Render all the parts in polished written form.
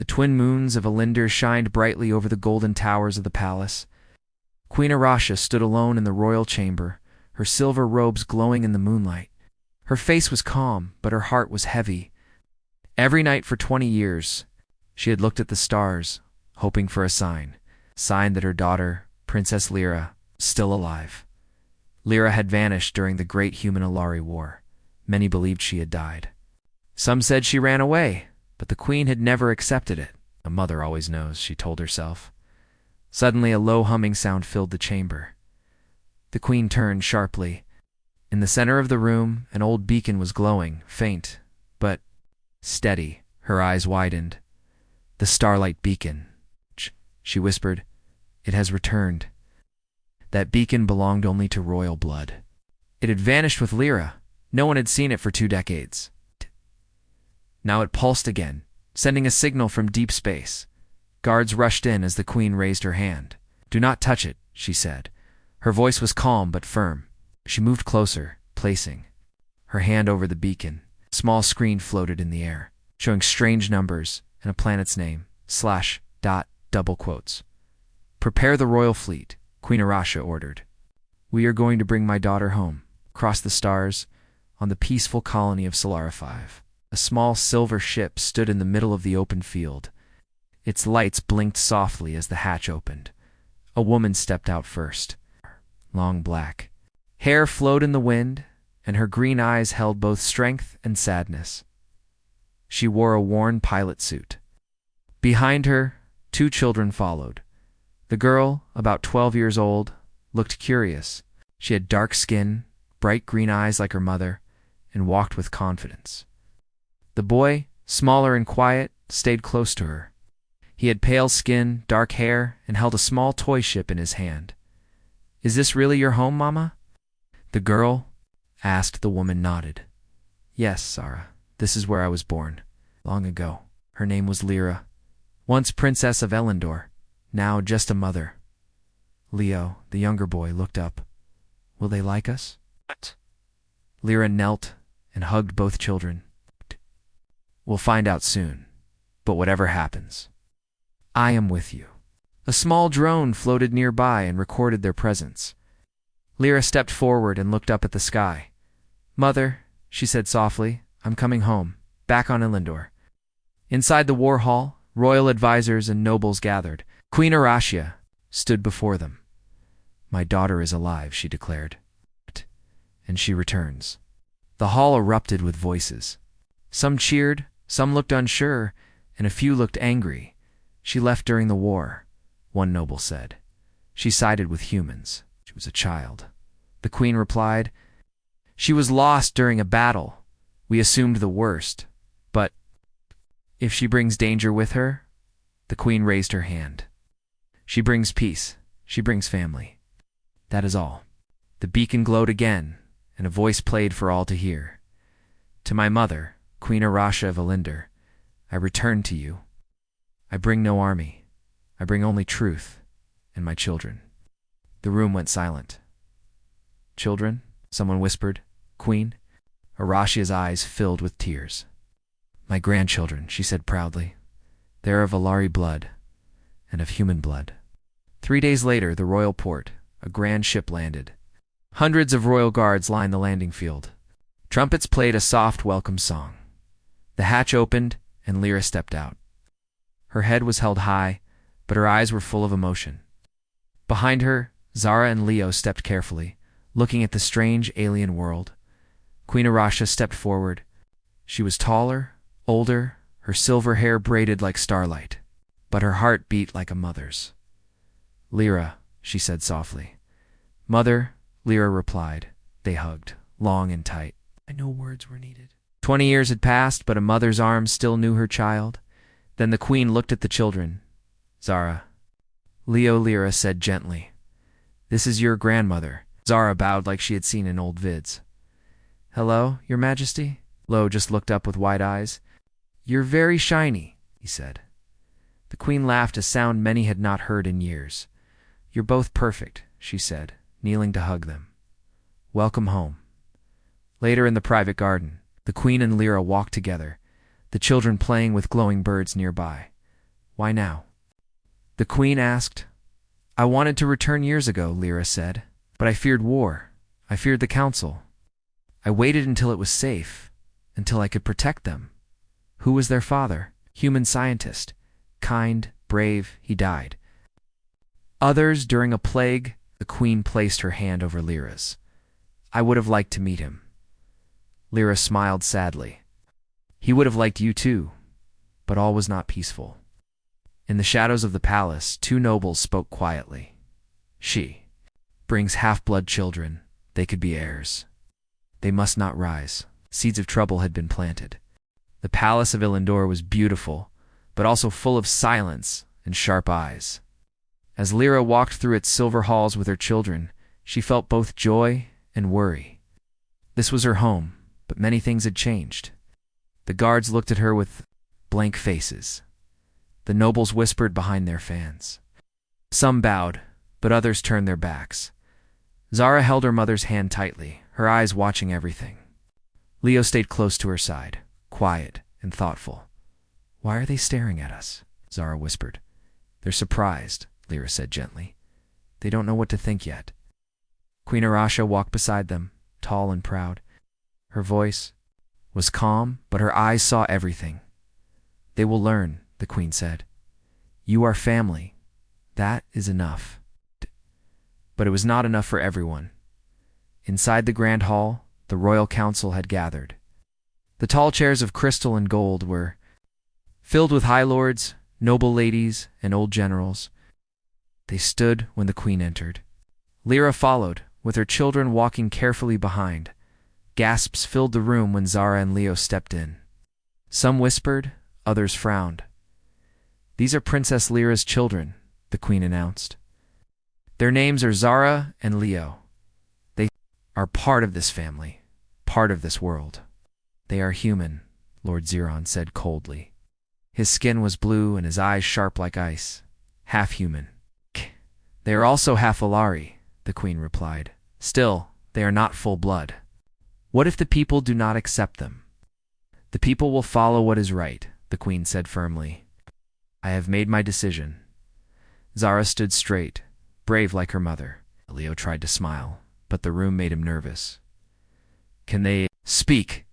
The twin moons of Elinder shined brightly over the golden towers of the palace. Queen Arasha stood alone in the royal chamber, her silver robes glowing in the moonlight. Her face was calm, but her heart was heavy. Every night for 20 years, she had looked at the stars, hoping for a sign that her daughter, Princess Lyra, was still alive. Lyra had vanished during the Great Human Alari War. Many believed she had died. Some said she ran away, but the queen had never accepted it. A mother always knows, she told herself. Suddenly a low humming sound filled the chamber. The queen turned sharply. In the center of the room, an old beacon was glowing, faint, but steady. Her eyes widened. The starlight beacon, she whispered. It has returned. That beacon belonged only to royal blood. It had vanished with Lyra. No one had seen it for 2 decades. Now it pulsed again, sending a signal from deep space. Guards rushed in as the queen raised her hand. "Do not touch it," she said. Her voice was calm but firm. She moved closer, placing her hand over the beacon. A small screen floated in the air, showing strange numbers and a planet's name, /. "Prepare the royal fleet," Queen Arasha ordered. "We are going to bring my daughter home, across the stars, on the peaceful colony of Scifi." A small silver ship stood in the middle of the open field. Its lights blinked softly as the hatch opened. A woman stepped out first. Long black hair flowed in the wind, and her green eyes held both strength and sadness. She wore a worn pilot suit. Behind her, 2 children followed. The girl, about 12 years old, looked curious. She had dark skin, bright green eyes like her mother, and walked with confidence. The boy, smaller and quiet, stayed close to her. He had pale skin, dark hair, and held a small toy ship in his hand. "Is this really your home, Mama?" The girl asked. The woman nodded. "Yes, Zara, this is where I was born, long ago. Her name was Lyra, once Princess of Elendor, now just a mother." Leo, the younger boy, looked up. "Will they like us?" Lyra knelt and hugged both children. "We'll find out soon, but whatever happens, I am with you." A small drone floated nearby and recorded their presence. Lyra stepped forward and looked up at the sky. "Mother," she said softly, "I'm coming home, back on Elendor." Inside the war hall, royal advisors and nobles gathered. Queen Arasha stood before them. "My daughter is alive," she declared. "And she returns." The hall erupted with voices. Some cheered, some looked unsure, and a few looked angry. "She left during the war," one noble said. "She sided with humans. She was a child." The queen replied, "She was lost during a battle. We assumed the worst. But if she brings danger with her," the queen raised her hand, "she brings peace. She brings family. That is all." The beacon glowed again, and a voice played for all to hear. "To my mother, Queen Arasha of Elinder, I return to you. I bring no army. I bring only truth and my children." The room went silent. "Children?" someone whispered. "Queen?" Arashia's eyes filled with tears. "My grandchildren," she said proudly. "They are of Alari blood and of human blood." 3 days later, the royal port, a grand ship landed. Hundreds of royal guards lined the landing field. Trumpets played a soft welcome song. The hatch opened, and Lyra stepped out. Her head was held high, but her eyes were full of emotion. Behind her, Zara and Leo stepped carefully, looking at the strange alien world. Queen Arasha stepped forward. She was taller, older, her silver hair braided like starlight, but her heart beat like a mother's. "Lyra," she said softly. "Mother," Lyra replied. They hugged, long and tight. No words were needed. 20 years had passed, but a mother's arms still knew her child. Then the queen looked at the children. "Zara." Leo, Lyra said gently. "This is your grandmother." Zara bowed like she had seen in old vids. "Hello, Your Majesty?" Lo just looked up with wide eyes. "You're very shiny," he said. The queen laughed, a sound many had not heard in years. "You're both perfect," she said, kneeling to hug them. "Welcome home." Later in the private garden, the queen and Lyra walked together, the children playing with glowing birds nearby. Why now? The queen asked. I wanted to return years ago, Lyra said, but I feared war. I feared the council. I waited until it was safe, until I could protect them. Who was their father? Human scientist. Kind, brave, he died. Others, during a plague, the queen placed her hand over Lyra's. I would have liked to meet him. Lyra smiled sadly. He would have liked you too, but all was not peaceful. In the shadows of the palace, two nobles spoke quietly. She brings half-blood children. They could be heirs. They must not rise. Seeds of trouble had been planted. The palace of Illendor was beautiful, but also full of silence and sharp eyes. As Lyra walked through its silver halls with her children, she felt both joy and worry. This was her home, but many things had changed. The guards looked at her with blank faces. The nobles whispered behind their fans. Some bowed, but others turned their backs. Zara held her mother's hand tightly, her eyes watching everything. Leo stayed close to her side, quiet and thoughtful. Why are they staring at us? Zara whispered. They're surprised, Lyra said gently. They don't know what to think yet. Queen Arasha walked beside them, tall and proud. Her voice was calm, but her eyes saw everything. They will learn, the queen said. You are family. That is enough. But it was not enough for everyone. Inside the grand hall, the royal council had gathered. The tall chairs of crystal and gold were filled with high lords, noble ladies, and old generals. They stood when the queen entered. Lyra followed, with her children walking carefully behind. Gasps filled the room when Zara and Leo stepped in. Some whispered, others frowned. These are Princess Lyra's children, the queen announced. Their names are Zara and Leo. They are part of this family, part of this world. They are human, Lord Zeron said coldly. His skin was blue and his eyes sharp like ice. Half human. They are also half Alari, the queen replied. Still, they are not full blood. What if the people do not accept them? The people will follow what is right, the queen said firmly. I have made my decision. Zara stood straight, brave like her mother. Leo tried to smile, but the room made him nervous. Can they speak?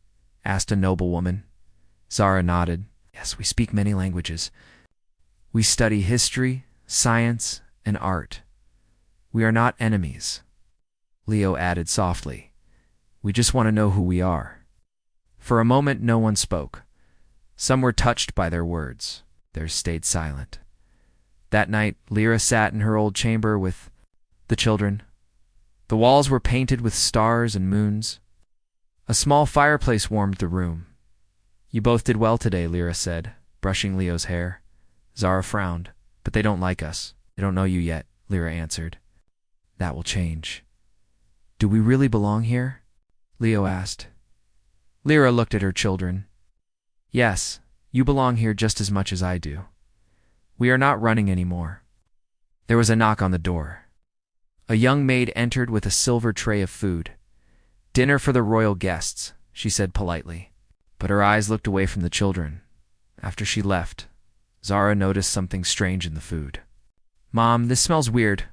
Asked a noble woman. Zara nodded. Yes, we speak many languages. We study history, science, and art. We are not enemies. Leo added softly. We just want to know who we are. For a moment, no one spoke. Some were touched by their words. Others stayed silent. That night, Lyra sat in her old chamber with the children. The walls were painted with stars and moons. A small fireplace warmed the room. You both did well today, Lyra said, brushing Leo's hair. Zara frowned. But they don't like us. They don't know you yet, Lyra answered. That will change. Do we really belong here? Leo asked. Lyra looked at her children. Yes, you belong here just as much as I do. We are not running anymore. There was a knock on the door. A young maid entered with a silver tray of food. Dinner for the royal guests, she said politely. But her eyes looked away from the children. After she left, Zara noticed something strange in the food. Mom, this smells weird.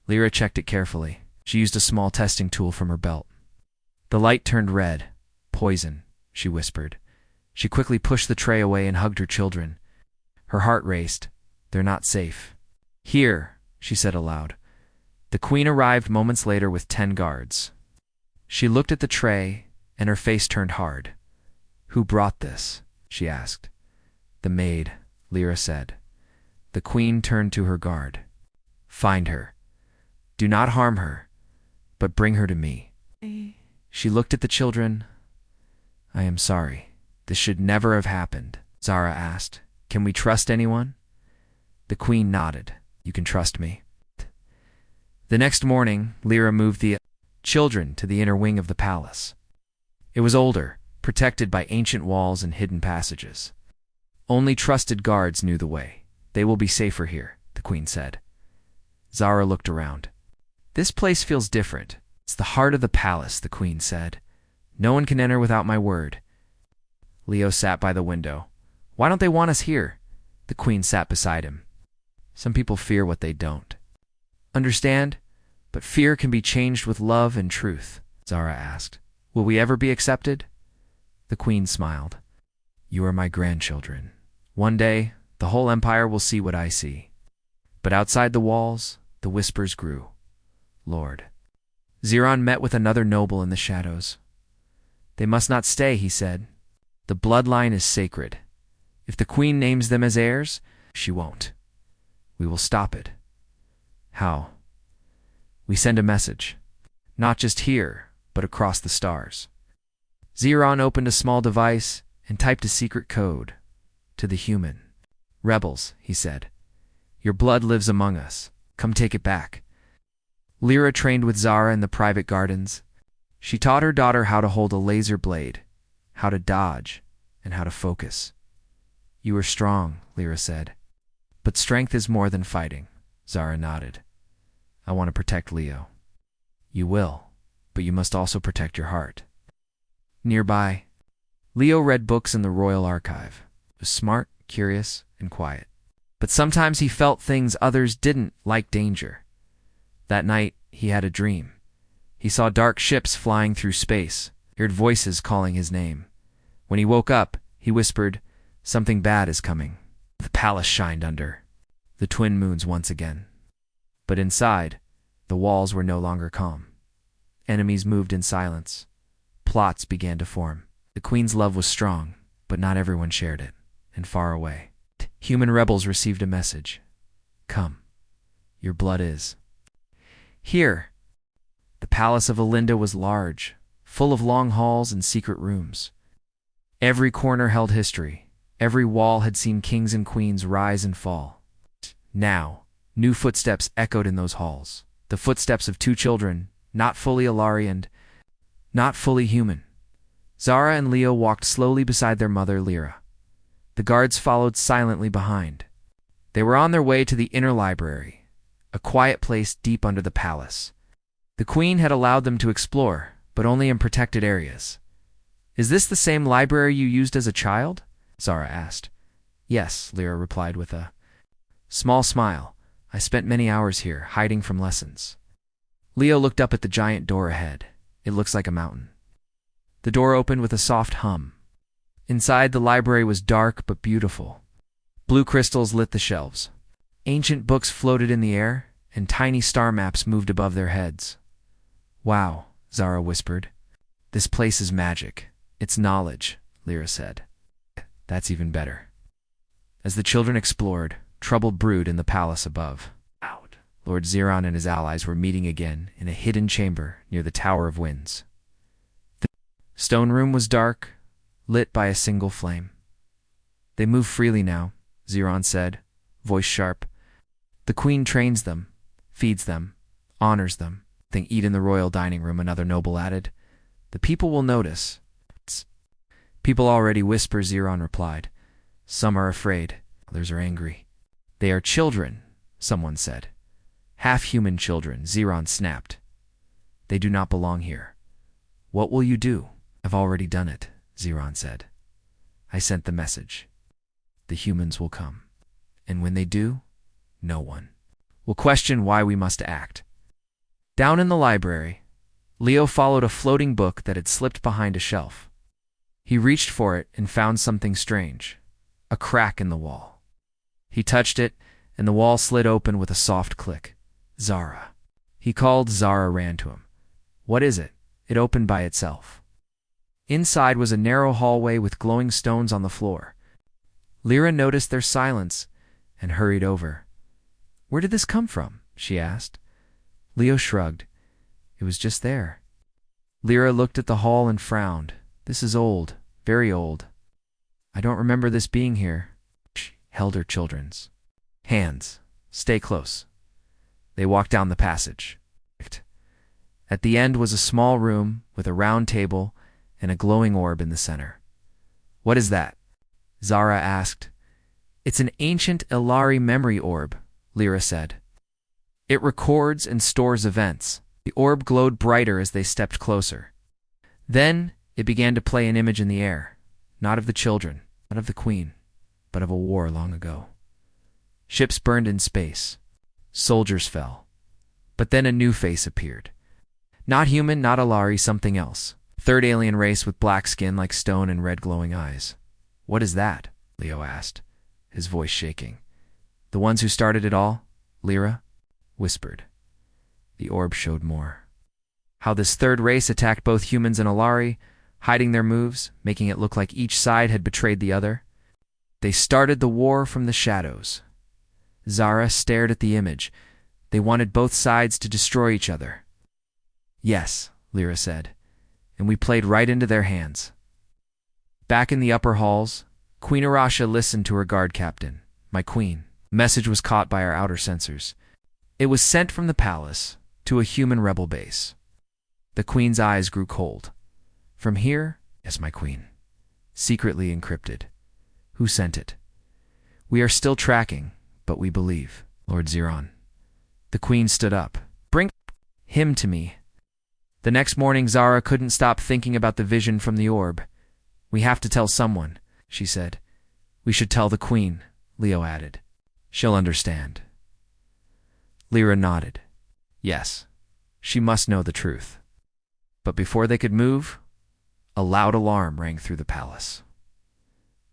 Lyra checked it carefully. She used a small testing tool from her belt. The light turned red. Poison, she whispered. She quickly pushed the tray away and hugged her children. Her heart raced. They're not safe. Here, she said aloud. The queen arrived moments later with 10 guards. She looked at the tray, and her face turned hard. Who brought this? She asked. The maid, Lyra said. The queen turned to her guard. Find her. Do not harm her, but bring her to me. She looked at the children. I am sorry. This should never have happened, Zara asked. Can we trust anyone? The queen nodded. You can trust me. The next morning, Lyra moved the children to the inner wing of the palace. It was older, protected by ancient walls and hidden passages. Only trusted guards knew the way. They will be safer here, the queen said. Zara looked around. This place feels different. It's the heart of the palace, the queen said. No one can enter without my word. Leo sat by the window. Why don't they want us here? The queen sat beside him. Some people fear what they don't understand, but fear can be changed with love and truth. Zara asked, "Will we ever be accepted?" The queen smiled. "You are my grandchildren. One day, the whole empire will see what I see." But outside the walls, the whispers grew. "Lord." Ziron met with another noble in the shadows. "They must not stay," he said. "The bloodline is sacred. If the queen names them as heirs, she won't. We will stop it." "How?" "We send a message. Not just here, but across the stars." Ziron opened a small device and typed a secret code. "To the human. Rebels," he said. "Your blood lives among us. Come take it back." Lyra trained with Zara in the private gardens. She taught her daughter how to hold a laser blade, how to dodge, and how to focus. "You are strong," Lyra said. "But strength is more than fighting." Zara nodded. "I want to protect Leo." "You will, but you must also protect your heart." Nearby, Leo read books in the royal archive. He was smart, curious, and quiet. But sometimes he felt things others didn't, like danger. That night, he had a dream. He saw dark ships flying through space, heard voices calling his name. When he woke up, he whispered, "Something bad is coming." The palace shined under the twin moons once again. But inside, the walls were no longer calm. Enemies moved in silence. Plots began to form. The queen's love was strong, but not everyone shared it. And far away, human rebels received a message. "Come. Your blood is here." The palace of Alinda was large, full of long halls and secret rooms. Every corner held history. Every wall had seen kings and queens rise and fall. Now, new footsteps echoed in those halls. The footsteps of two children, not fully Alari and not fully human. Zara and Leo walked slowly beside their mother, Lyra. The guards followed silently behind. They were on their way to the inner library, a quiet place deep under the palace. The queen had allowed them to explore, but only in protected areas. "Is this the same library you used as a child?" Zara asked. "Yes," Lyra replied with a small smile. "I spent many hours here, hiding from lessons." Leo looked up at the giant door ahead. "It looks like a mountain." The door opened with a soft hum. Inside, the library was dark but beautiful. Blue crystals lit the shelves. Ancient books floated in the air, and tiny star maps moved above their heads. "Wow," Zara whispered. "This place is magic. It's knowledge," Lyra said. "That's even better." As the children explored, trouble brewed in the palace above. Lord Ziron and his allies were meeting again in a hidden chamber near the Tower of Winds. The stone room was dark, lit by a single flame. "They move freely now," Ziron said, voice sharp. "The queen trains them, feeds them, honors them. They eat in the royal dining room," another noble added. "The people will notice." "People already whisper," Ziron replied. "Some are afraid, others are angry." "They are children," someone said. "Half-human children," Ziron snapped. "They do not belong here." "What will you do?" "I've already done it," Ziron said. "I sent the message. The humans will come. And when they do, no one will question why we must act." Down in the library, Leo followed a floating book that had slipped behind a shelf. He reached for it and found something strange, a crack in the wall. He touched it, and the wall slid open with a soft click. "Zara." He called. Zara ran to him. "What is it?" It opened by itself. Inside was a narrow hallway with glowing stones on the floor. Lyra noticed their silence and hurried over. "Where did this come from?" she asked. Leo shrugged. "It was just there." Lyra looked at the hall and frowned. "This is old, very old. I don't remember this being here." She held her children's hands. "Stay close." They walked down the passage. At the end was a small room with a round table and a glowing orb in the center. "What is that?" Zara asked. "It's an ancient Ilari memory orb," Lyra said. "It records and stores events." The orb glowed brighter as they stepped closer. Then it began to play an image in the air, not of the children, not of the queen, but of a war long ago. Ships burned in space. Soldiers fell. But then a new face appeared. Not human, not Alari, something else. Third alien race with black skin like stone and red glowing eyes. What is that? Leo asked, his voice shaking. The ones who started it all? Lyra whispered. The orb showed more. How this third race attacked both humans and Alari, hiding their moves, making it look like each side had betrayed the other. They started the war from the shadows. Zara stared at the image. They wanted both sides to destroy each other. Yes, Lyra said, and we played right into their hands. Back in the upper halls, Queen Arasha listened to her guard captain. My queen. Message was caught by our outer sensors. It was sent from the palace to a human rebel base. The queen's eyes grew cold. From here? Yes, my queen. Secretly encrypted. Who sent it? We are still tracking, but we believe. Lord Ziron. The queen stood up. Bring him to me. The next morning, Zara couldn't stop thinking about the vision from the orb. We have to tell someone, she said. We should tell the queen, Leo added. She'll understand. Lyra nodded. Yes, she must know the truth. But before they could move, a loud alarm rang through the palace.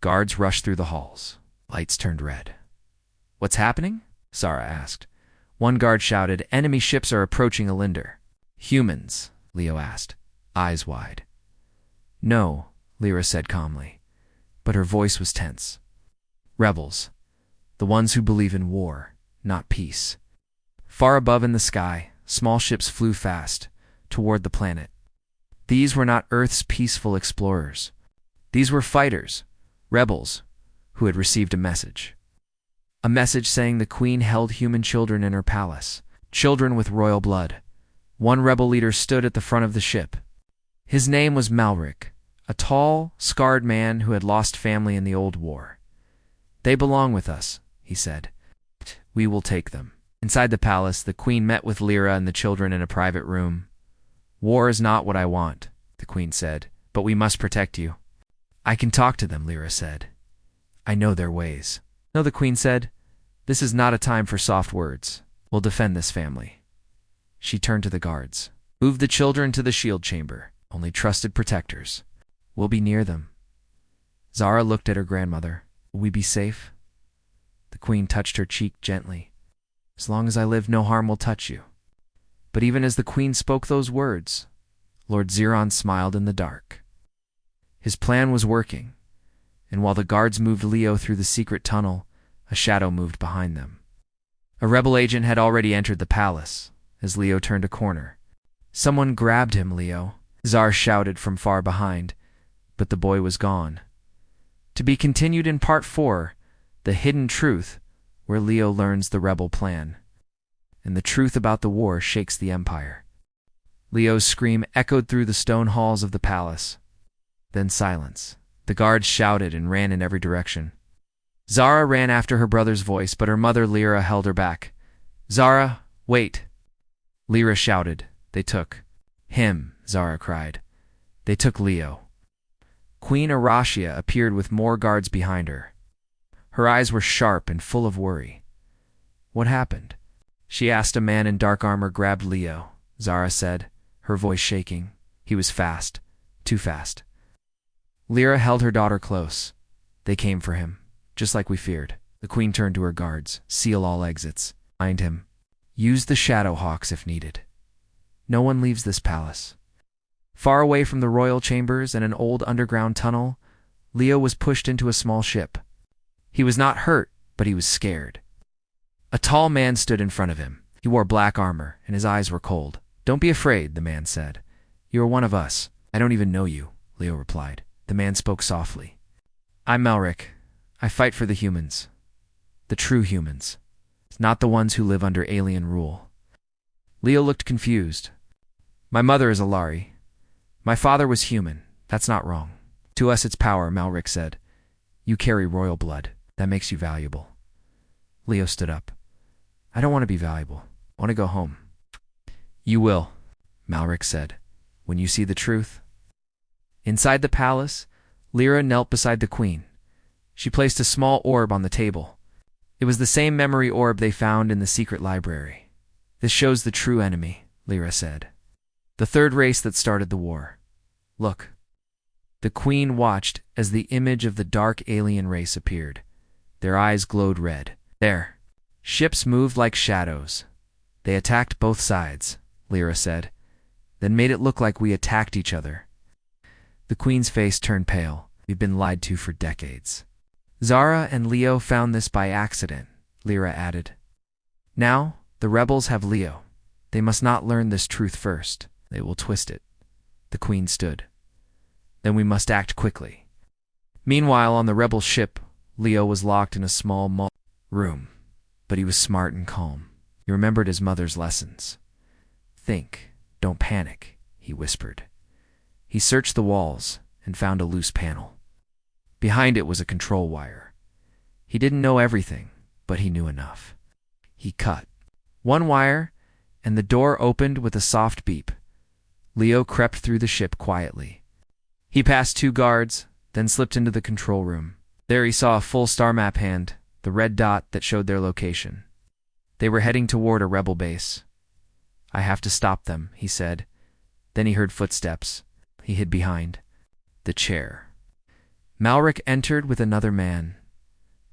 Guards rushed through the halls. Lights turned red. What's happening? Zara asked. One guard shouted, enemy ships are approaching Alinder. Humans, Leo asked, eyes wide. No, Lyra said calmly, but her voice was tense. Rebels, the ones who believe in war, not peace. Far above in the sky, small ships flew fast, toward the planet. These were not Earth's peaceful explorers. These were fighters, rebels, who had received a message. A message saying the queen held human children in her palace, children with royal blood. One rebel leader stood at the front of the ship. His name was Malric, a tall, scarred man who had lost family in the old war. They belong with us, he said. We will take them. Inside the palace, the queen met with Lyra and the children in a private room. War is not what I want, the queen said, but we must protect you. I can talk to them, Lyra said. I know their ways. No, the queen said. This is not a time for soft words. We'll defend this family. She turned to the guards. Move the children to the shield chamber. Only trusted protectors. We'll be near them. Zara looked at her grandmother. Will we be safe? The queen touched her cheek gently. As long as I live, no harm will touch you. But even as the queen spoke those words, Lord Ziron smiled in the dark. His plan was working, and while the guards moved Leo through the secret tunnel, a shadow moved behind them. A rebel agent had already entered the palace. As Leo turned a corner, someone grabbed him, Leo, Zar shouted from far behind, but the boy was gone. To be continued in Part 4, The Hidden Truth, where Leo learns the rebel plan. And the truth about the war shakes the empire. Leo's scream echoed through the stone halls of the palace. Then silence. The guards shouted and ran in every direction. Zara ran after her brother's voice, but her mother Lyra held her back. Zara, wait. Lyra shouted. They took him, Zara cried. They took Leo. Queen Arashia appeared with more guards behind her. Her eyes were sharp and full of worry. What happened? She asked. A man in dark armor grabbed Leo, Zara said, her voice shaking. He was fast. Too fast. Lyra held her daughter close. They came for him, just like we feared. The queen turned to her guards. Seal all exits. Find him. Use the Shadow Hawks if needed. No one leaves this palace. Far away from the royal chambers and an old underground tunnel, Leo was pushed into a small ship. He was not hurt, but he was scared. A tall man stood in front of him. He wore black armor, and his eyes were cold. Don't be afraid, the man said. You are one of us. I don't even know you, Leo replied. The man spoke softly. I'm Malric. I fight for the humans. The true humans. Not the ones who live under alien rule. Leo looked confused. My mother is Alari. My father was human. That's not wrong. To us it's power, Malric said. You carry royal blood. That makes you valuable. Leo stood up. I don't want to be valuable. I want to go home. You will, Malric said, when you see the truth. Inside the palace, Lyra knelt beside the queen. She placed a small orb on the table. It was the same memory orb they found in the secret library. This shows the true enemy, Lyra said. The third race that started the war. Look. The Queen watched as the image of the dark alien race appeared. Their eyes glowed red. There. Ships moved like shadows. They attacked both sides, Lyra said, then made it look like we attacked each other. The Queen's face turned pale. We've been lied to for decades. Zara and Leo found this by accident, Lyra added. Now, the rebels have Leo. They must not learn this truth first. They will twist it. The Queen stood. Then we must act quickly. Meanwhile, on the rebel ship, Leo was locked in a small room, but he was smart and calm. He remembered his mother's lessons. Think, don't panic, he whispered. He searched the walls and found a loose panel. Behind it was a control wire. He didn't know everything, but he knew enough. He cut one wire, and the door opened with a soft beep. Leo crept through the ship quietly. He passed 2 guards, then slipped into the control room. There he saw a full star map hand, the red dot that showed their location. They were heading toward a rebel base. I have to stop them, he said. Then he heard footsteps. He hid behind the chair. Malric entered with another man.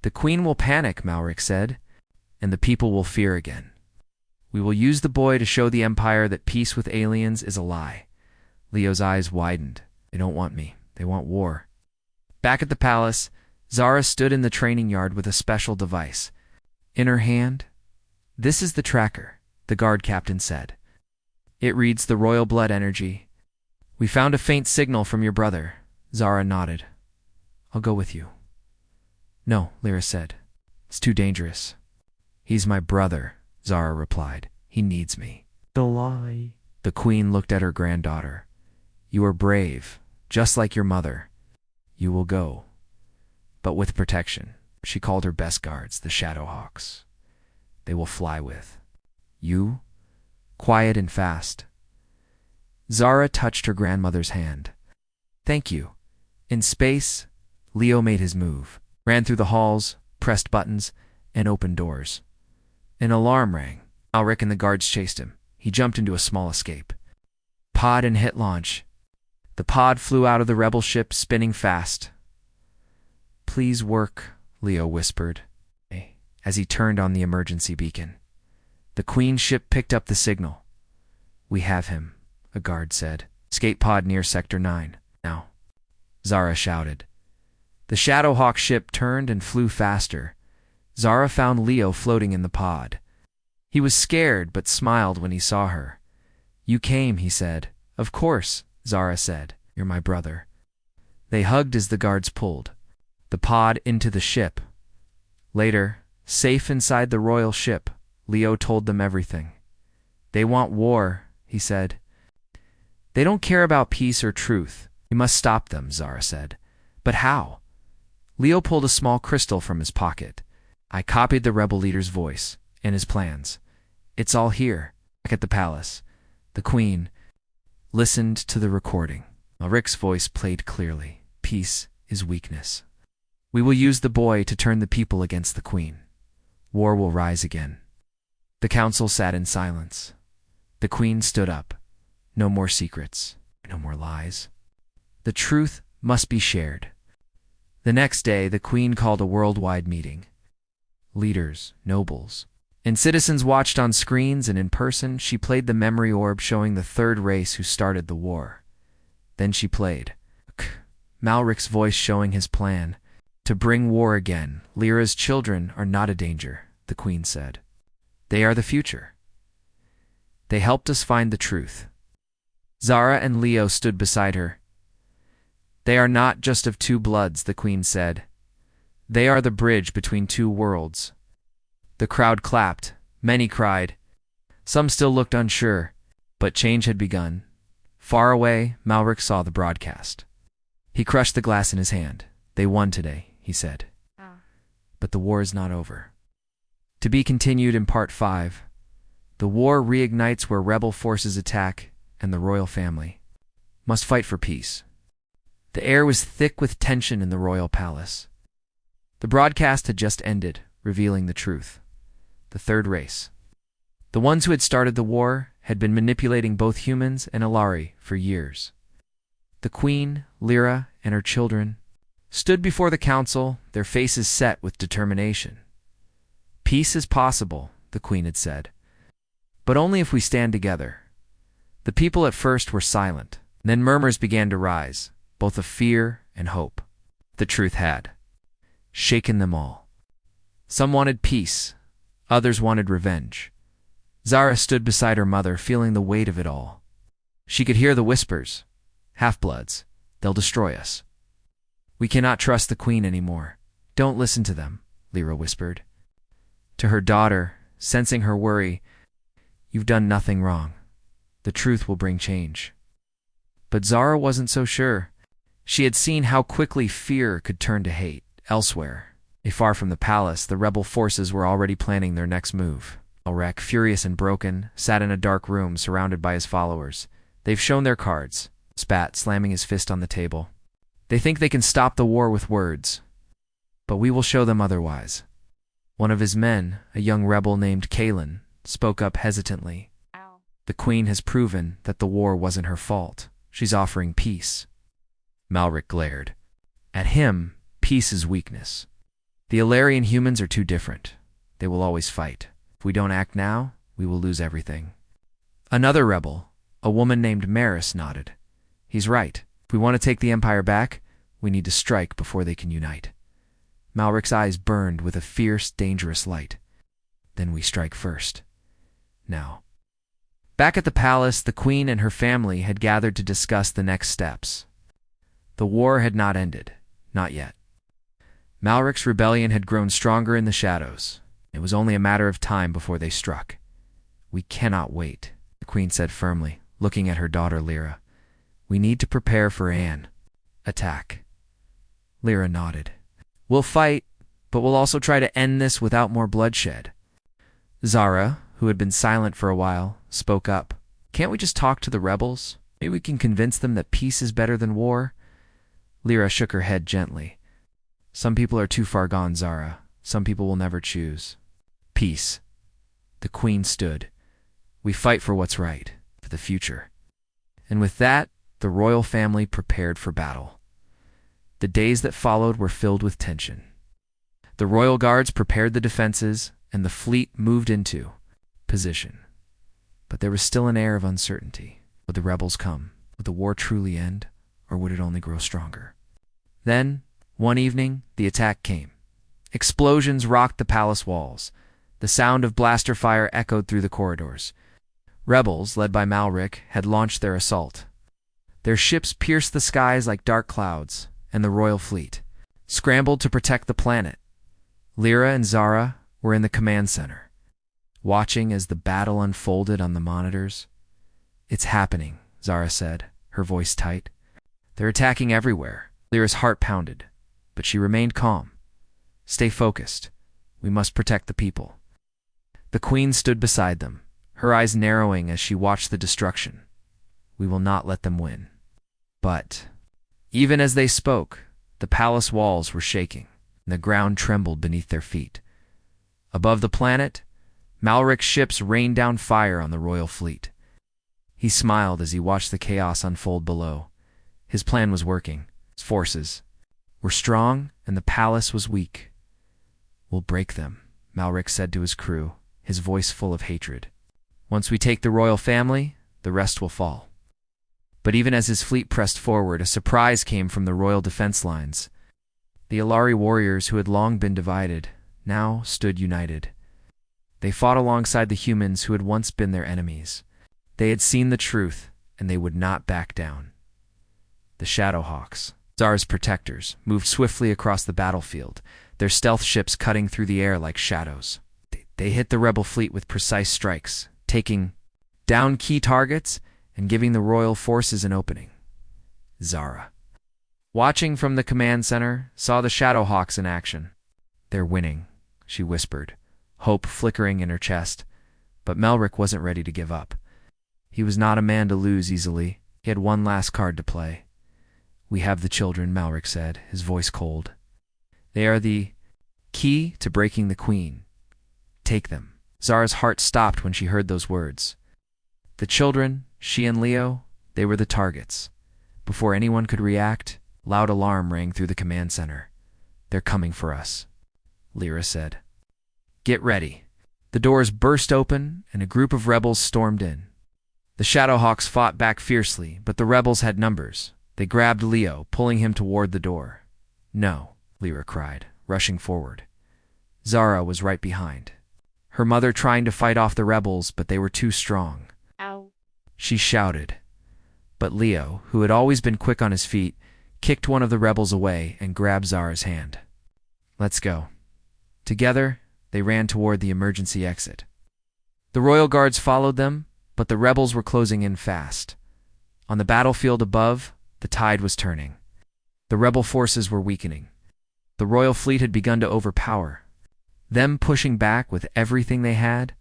The Queen will panic, Malric said, and the people will fear again. We will use the boy to show the Empire that peace with aliens is a lie. Leo's eyes widened. They don't want me. They want war. Back at the palace, Zara stood in the training yard with a special device. In her hand, this is the tracker, the guard captain said. It reads the royal blood energy. We found a faint signal from your brother. Zara nodded. I'll go with you. No, Lyra said. It's too dangerous. He's my brother, Zara replied. He needs me. The lie. The Queen looked at her granddaughter. You are brave, just like your mother. You will go. But with protection. She called her best guards, the Shadowhawks. They will fly with you, quiet and fast. Zara touched her grandmother's hand. Thank you. In space, Leo made his move, ran through the halls, pressed buttons, and opened doors. An alarm rang. Malric and the guards chased him. He jumped into a small escape. Pod and hit launch. The pod flew out of the rebel ship, spinning fast. Please work, Leo whispered, as he turned on the emergency beacon. The Queen's ship picked up the signal. We have him, a guard said. Escape pod near Sector 9. Now, Zara shouted. The Shadowhawk ship turned and flew faster. Zara found Leo floating in the pod. He was scared but smiled when he saw her. You came, he said. Of course, Zara said. You're my brother. They hugged as the guards pulled the pod into the ship. Later, safe inside the royal ship, Leo told them everything. They want war, he said. They don't care about peace or truth. You must stop them, Zara said. But how? Leo pulled a small crystal from his pocket. I copied the rebel leader's voice and his plans. It's all here, back at the palace. The Queen listened to the recording. Malric's voice played clearly. Peace is weakness. We will use the boy to turn the people against the Queen. War will rise again. The council sat in silence. The Queen stood up. No more secrets. No more lies. The truth must be shared. The next day, the Queen called a worldwide meeting. Leaders, nobles, and citizens watched on screens, and in person she played the memory orb showing the third race who started the war. Then she played Malric's voice showing his plan. To bring war again. Lyra's children are not a danger, the Queen said. They are the future. They helped us find the truth. Zara and Leo stood beside her. They are not just of 2 bloods, the Queen said. They are the bridge between 2 worlds. The crowd clapped. Many cried. Some still looked unsure, but change had begun. Far away, Malric saw the broadcast. He crushed the glass in his hand. They won today, he said. But the war is not over. To be continued in Part 5. The war reignites where rebel forces attack, and the royal family must fight for peace. The air was thick with tension in the royal palace. The broadcast had just ended. revealing the truth. The third race. The ones who had started the war had been manipulating both humans and Ilari for years. The queen, Lyra, and her children stood before the council, their faces set with determination. Peace is possible, the queen had said, but only if we stand together. The people at first were silent, then murmurs began to rise, both of fear and hope. The truth had shaken them all. Some wanted peace, others wanted revenge. Zara stood beside her mother, feeling the weight of it all. She could hear the whispers. Half-bloods, they'll destroy us. We cannot trust the queen anymore. Don't listen to them, Lyra whispered. To her daughter, sensing her worry, you've done nothing wrong. The truth will bring change. But Zara wasn't so sure. She had seen how quickly fear could turn to hate. Elsewhere, far from the palace, the rebel forces were already planning their next move. Elrek, furious and broken, sat in a dark room surrounded by his followers. They've shown their cards, spat, slamming his fist on the table. They think they can stop the war with words, but we will show them otherwise. One of his men, a young rebel named Childern, spoke up hesitantly. The queen has proven that the war wasn't her fault. She's offering peace. Malric glared. At him, peace is weakness. The Ilarian humans are too different. They will always fight. If we don't act now, we will lose everything. Another rebel, a woman named Maris, nodded. He's right. If we want to take the Empire back, we need to strike before they can unite. Malric's eyes burned with a fierce, dangerous light. Then we strike first. Now. Back at the palace, the queen and her family had gathered to discuss the next steps. The war had not ended. Not yet. Malric's rebellion had grown stronger in the shadows. It was only a matter of time before they struck. We cannot wait, the queen said firmly, looking at her daughter Lyra. We need to prepare for an attack. Lyra nodded. We'll fight, but we'll also try to end this without more bloodshed. Zara, who had been silent for a while, spoke up. Can't we just talk to the rebels? Maybe we can convince them that peace is better than war? Lyra shook her head gently. Some people are too far gone, Zara. Some people will never choose. Peace. The queen stood. We fight for what's right, for the future. And with that, the royal family prepared for battle. The days that followed were filled with tension. The royal guards prepared the defenses, and the fleet moved into position. But there was still an air of uncertainty. Would the rebels come? Would the war truly end, or would it only grow stronger? Then, one evening, the attack came. Explosions rocked the palace walls. The sound of blaster fire echoed through the corridors. Rebels, led by Malric, had launched their assault. Their ships pierced the skies like dark clouds, and the royal fleet scrambled to protect the planet. Lyra and Zara were in the command center, watching as the battle unfolded on the monitors. It's happening, Zara said, her voice tight. They're attacking everywhere. Lyra's heart pounded, but she remained calm. Stay focused. We must protect the people. The queen stood beside them, her eyes narrowing as she watched the destruction. We will not let them win. But even as they spoke, the palace walls were shaking, and the ground trembled beneath their feet. Above the planet, Malric's ships rained down fire on the royal fleet. He smiled as he watched the chaos unfold below. His plan was working. His forces were strong, and the palace was weak. We'll break them, Malric said to his crew, his voice full of hatred. Once we take the royal family, the rest will fall. But even as his fleet pressed forward, a surprise came from the royal defense lines. The Ilari warriors, who had long been divided, now stood united. They fought alongside the humans who had once been their enemies. They had seen the truth, and they would not back down. The Shadowhawks, Zara's protectors, moved swiftly across the battlefield, their stealth ships cutting through the air like shadows. They hit the rebel fleet with precise strikes, taking down key targets and giving the royal forces an opening. Zara, watching from the command center, saw the Shadowhawks in action. They're winning, she whispered, hope flickering in her chest. But Malric wasn't ready to give up. He was not a man to lose easily. He had one last card to play. We have the children, Malric said, his voice cold. They are the key to breaking the queen. Take them. Zara's heart stopped when she heard those words. The children, she and Leo, they were the targets. Before anyone could react, loud alarm rang through the command center. They're coming for us, Lyra said. Get ready. The doors burst open, and a group of rebels stormed in. The Shadowhawks fought back fiercely, but the rebels had numbers. They grabbed Leo, pulling him toward the door. No, Lyra cried, rushing forward. Zara was right behind. Her mother trying to fight off the rebels, but they were too strong. Ow. She shouted. But Leo, who had always been quick on his feet, kicked one of the rebels away and grabbed Zara's hand. Let's go. Together, they ran toward the emergency exit. The royal guards followed them, but the rebels were closing in fast. On the battlefield above, the tide was turning. The rebel forces were weakening. The royal fleet had begun to overpower. Them pushing back with everything they had.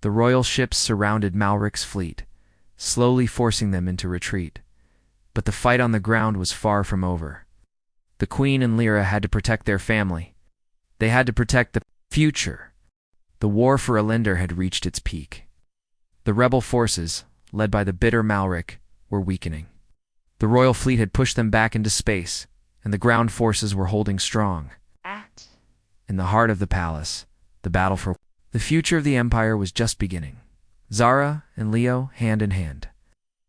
The royal ships surrounded Malric's fleet, slowly forcing them into retreat. But the fight on the ground was far from over. The Queen and Lyra had to protect their family. They had to protect the future. The war for Elinder had reached its peak. The rebel forces, led by the bitter Malric, were weakening. The royal fleet had pushed them back into space, and the ground forces were holding strong. In the heart of the palace, the battle for the future of the Empire was just beginning. Zara and Leo, hand in hand,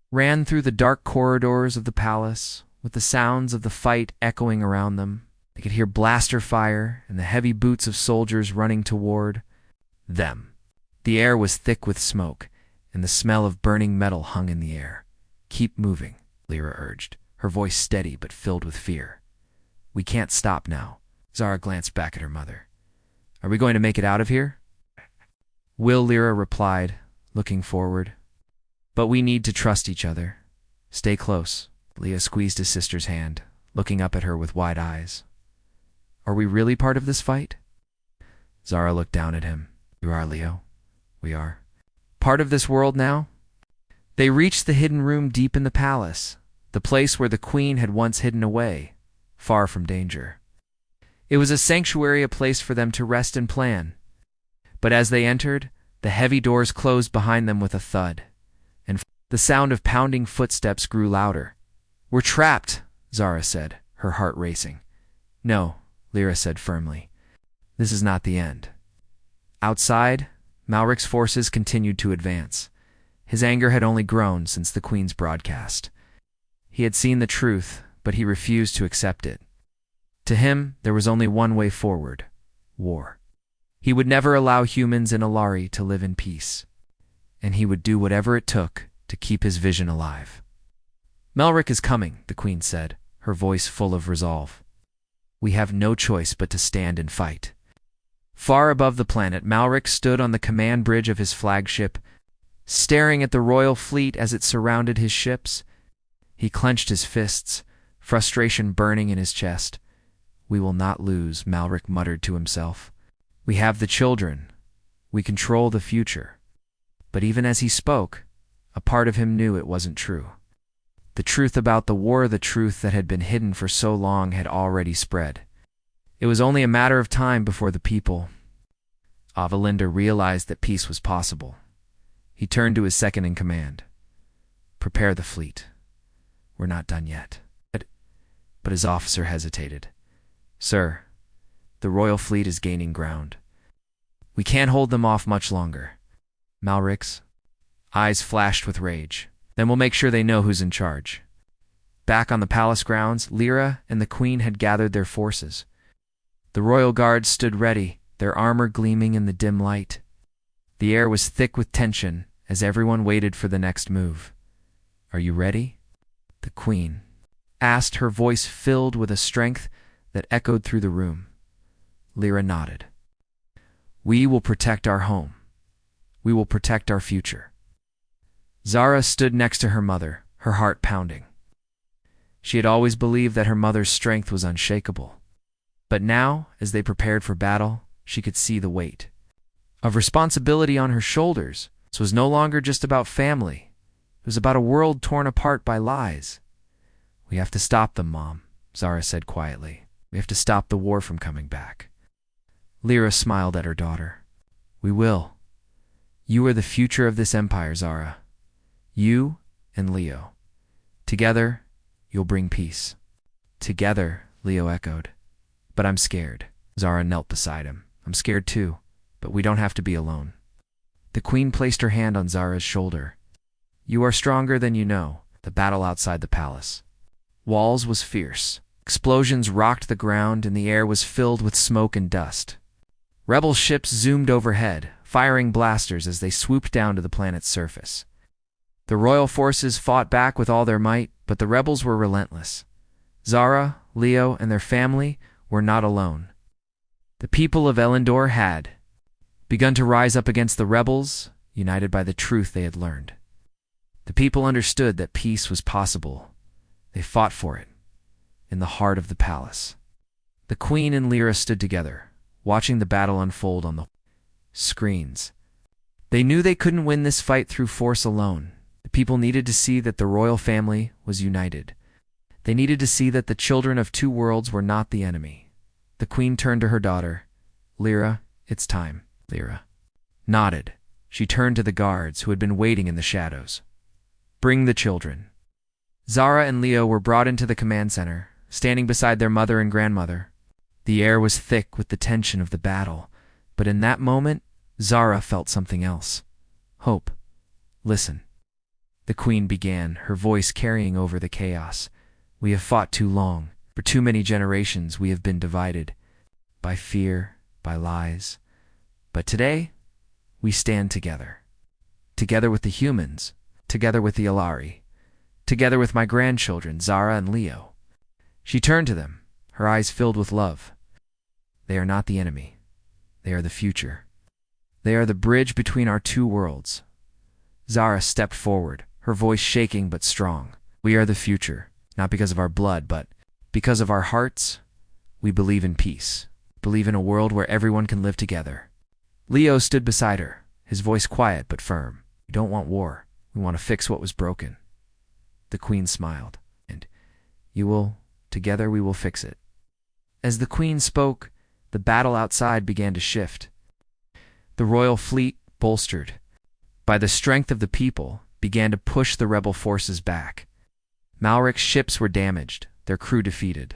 ran through the dark corridors of the palace, with the sounds of the fight echoing around them. They could hear blaster fire and the heavy boots of soldiers running toward them. The air was thick with smoke, and the smell of burning metal hung in the air. Keep moving, Lyra urged, her voice steady but filled with fear. We can't stop now. Zara glanced back at her mother. Are we going to make it out of here? Will, Lyra replied, looking forward. But we need to trust each other. Stay close. Leo squeezed his sister's hand, looking up at her with wide eyes. Are we really part of this fight? Zara looked down at him. You are, Leo. We are. Part of this world now? They reached the hidden room deep in the palace, the place where the queen had once hidden away, far from danger. It was a sanctuary, a place for them to rest and plan. But as they entered, the heavy doors closed behind them with a thud, and the sound of pounding footsteps grew louder. We're trapped, Zara said, her heart racing. No, Lyra said firmly. This is not the end. Outside, Malric's forces continued to advance. His anger had only grown since the Queen's broadcast. He had seen the truth, but he refused to accept it. To him, there was only one way forward: war. He would never allow humans in Alari to live in peace, and he would do whatever it took to keep his vision alive. Malric is coming, the Queen said, her voice full of resolve. We have no choice but to stand and fight. Far above the planet, Malric stood on the command bridge of his flagship, staring at the royal fleet as it surrounded his ships. He clenched his fists, frustration burning in his chest. We will not lose, Malric muttered to himself. We have the children. We control the future. But even as he spoke, a part of him knew it wasn't true. The truth about the war, the truth that had been hidden for so long, had already spread. It was only a matter of time before the people of Elinder realized that peace was possible. He turned to his second in command. Prepare the fleet. We're not done yet. But his officer hesitated. Sir, the royal fleet is gaining ground. We can't hold them off much longer. Malric's eyes flashed with rage. Then we'll make sure they know who's in charge. Back on the palace grounds, Lyra and the Queen had gathered their forces. The royal guards stood ready, their armor gleaming in the dim light. The air was thick with tension as everyone waited for the next move. Are you ready? The Queen asked, her voice filled with a strength that echoed through the room. Lyra nodded. We will protect our home. We will protect our future. Zara stood next to her mother, her heart pounding. She had always believed that her mother's strength was unshakable. But now, as they prepared for battle, she could see the weight of responsibility on her shoulders. This was no longer just about family. It was about a world torn apart by lies. We have to stop them, Mom, Zara said quietly. We have to stop the war from coming back. Lyra smiled at her daughter. We will. You are the future of this empire, Zara. You and Leo. Together, you'll bring peace. Together, Leo echoed. But I'm scared. Zara knelt beside him. I'm scared too, but we don't have to be alone. The queen placed her hand on Zara's shoulder. You are stronger than you know. The battle outside the palace. Walls was fierce. Explosions rocked the ground and the air was filled with smoke and dust. Rebel ships zoomed overhead, firing blasters as they swooped down to the planet's surface. The royal forces fought back with all their might, but the rebels were relentless. Zara, Leo, and their family were not alone. The people of Elendor had begun to rise up against the rebels, united by the truth they had learned. The people understood that peace was possible. They fought for it, in the heart of the palace. The queen and Lyra stood together, watching the battle unfold on the screens. They knew they couldn't win this fight through force alone. The people needed to see that the royal family was united. They needed to see that the children of two worlds were not the enemy. The queen turned to her daughter. Lyra, it's time. Lyra nodded. She turned to the guards who had been waiting in the shadows. Bring the children. Zara and Leo were brought into the command center, standing beside their mother and grandmother. The air was thick with the tension of the battle, but in that moment, Zara felt something else. Hope. Listen. The queen began, her voice carrying over the chaos. We have fought too long. For too many generations we have been divided. By fear, by lies. But today, we stand together. Together with the humans. Together with the Alari. Together with my grandchildren, Zara and Leo. She turned to them, her eyes filled with love. They are not the enemy. They are the future. They are the bridge between our two worlds. Zara stepped forward, her voice shaking but strong. We are the future, not because of our blood, but because of our hearts. We believe in peace, believe in a world where everyone can live together. Leo stood beside her, his voice quiet but firm. We don't want war. We want to fix what was broken. The queen smiled. And together we will fix it. As the queen spoke, the battle outside began to shift. The royal fleet, bolstered by the strength of the people, began to push the rebel forces back. Malric's ships were damaged, their crew defeated.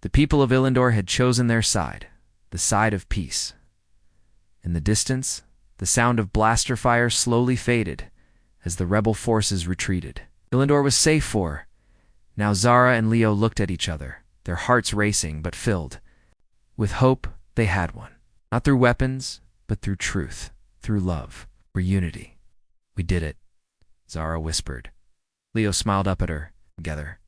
The people of Elendor had chosen their side, the side of peace. In the distance, the sound of blaster fire slowly faded as the rebel forces retreated. Elendor was safe for. Now Zara and Leo looked at each other, their hearts racing but filled. With hope, they had one. Not through weapons, but through truth, through love, through unity. We did it, Zara whispered. Leo smiled up at her. Together,